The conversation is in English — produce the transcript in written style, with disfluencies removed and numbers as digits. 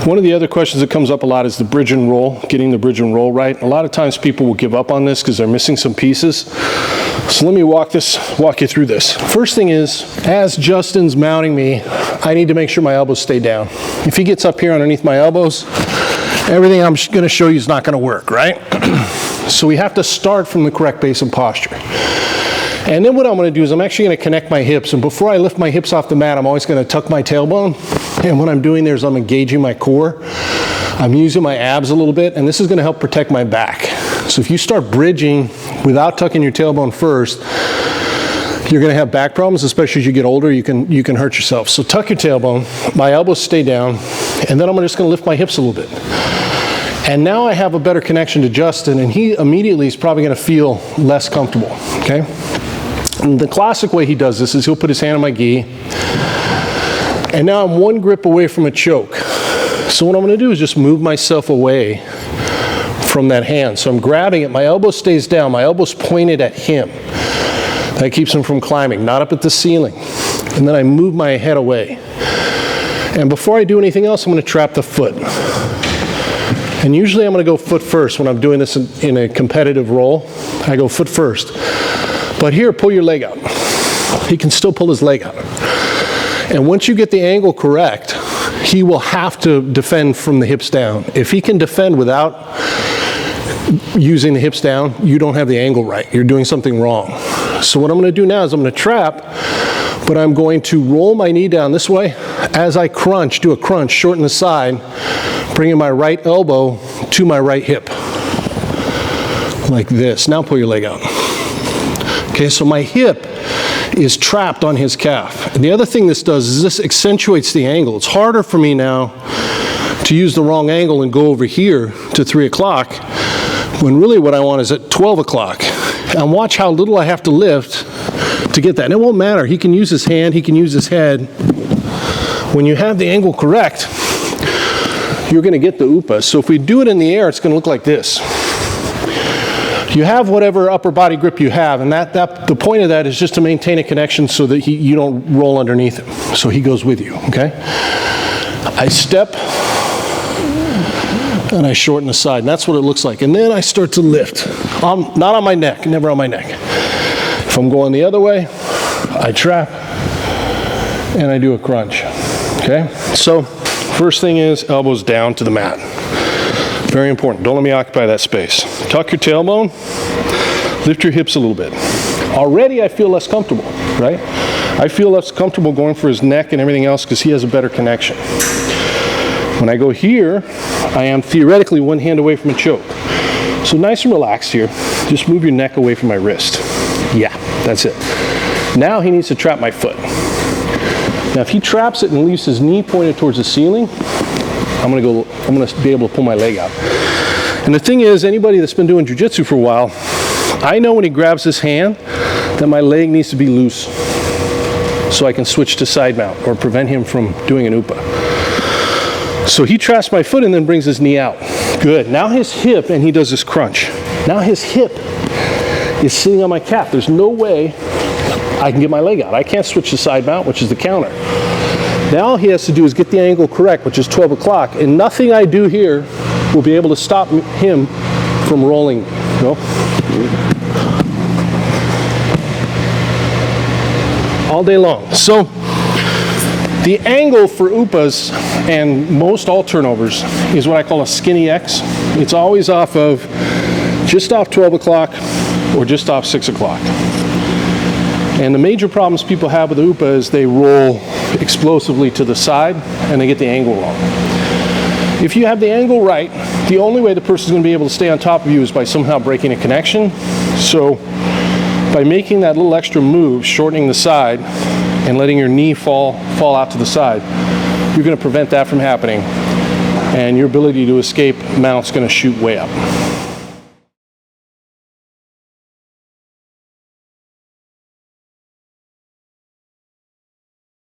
One of the other questions that comes up a lot is the bridge and roll, getting the bridge and roll right. A lot of times people will give up on this because they're missing some pieces. So let me walk you through this. First thing is, as Justin's mounting me, I need to make sure my elbows stay down. If he gets up here underneath my elbows, everything I'm going to show you is not going to work, right? So we have to start from the correct base and posture. And then what I'm going to do is I'm actually going to connect my hips. And before I lift my hips off the mat, I'm always going to tuck my tailbone. And what I'm doing there is I'm engaging my core. I'm using my abs a little bit, and this is going to help protect my back. So if you start bridging without tucking your tailbone first, you're going to have back problems, especially as you get older. You can hurt yourself. So tuck your tailbone, my elbows stay down, and then I'm just going to lift my hips a little bit. And now I have a better connection to Justin, and he immediately is probably going to feel less comfortable, okay? And the classic way he does this is he'll put his hand on my gi, and now I'm one grip away from a choke. So what I'm going to do is just move myself away from that hand. So I'm grabbing it, my elbow stays down, my elbow's pointed at him. That keeps him from climbing, not up at the ceiling. And then I move my head away. And before I do anything else, I'm going to trap the foot. And usually I'm going to go foot first when I'm doing this in a competitive roll. I go foot first. But here, pull your leg out. He can still pull his leg out. And once you get the angle correct, he will have to defend from the hips down. If he can defend without using the hips down, you don't have the angle right. You're doing something wrong. So what I'm going to do now is I'm going to trap, but I'm going to roll my knee down this way. As I crunch, do a crunch, shorten the side, bringing my right elbow to my right hip. Like this. Now pull your leg out. Okay, so my hip is trapped on his calf. And the other thing this does is this accentuates the angle. It's harder for me now to use the wrong angle and go over here to 3 o'clock, when really what I want is at 12 o'clock. And watch how little I have to lift to get that. And it won't matter. He can use his hand, he can use his head. When you have the angle correct, you're going to get the upa. So if we do it in the air, it's going to look like this. You have whatever upper body grip you have, and the point of that is just to maintain a connection so that you don't roll underneath him. So he goes with you, okay? I step, and I shorten the side, and that's what it looks like. And then I start to lift. Not on my neck, never on my neck. If I'm going the other way, I trap, and I do a crunch, okay? So first thing is elbows down to the mat. Very important. Don't let me occupy that space. Tuck your tailbone. Lift your hips a little bit. Already I feel less comfortable, right? I feel less comfortable going for his neck and everything else because he has a better connection. When I go here, I am theoretically one hand away from a choke. So nice and relaxed here. Just move your neck away from my wrist. Yeah, that's it. Now he needs to trap my foot. Now if he traps it and leaves his knee pointed towards the ceiling, I'm going to be able to pull my leg out. And the thing is, anybody that's been doing jiu-jitsu for a while, I know when he grabs his hand that my leg needs to be loose so I can switch to side mount or prevent him from doing an upa. So he traps my foot and then brings his knee out. Good. Now his hip, and he does this crunch. Now his hip is sitting on my calf. There's no way I can get my leg out. I can't switch to side mount, which is the counter. Now all he has to do is get the angle correct, which is 12 o'clock, and nothing I do here will be able to stop him from rolling. Go. All day long. So the angle for upas and most all turnovers is what I call a skinny X. It's always off of just off 12 o'clock or just off 6 o'clock. And the major problems people have with the upa is they roll explosively to the side and they get the angle wrong. If you have the angle right, the only way the person's going to be able to stay on top of you is by somehow breaking a connection. So by making that little extra move, shortening the side and letting your knee fall out to the side, you're going to prevent that from happening, and your ability to escape mount's going to shoot way up.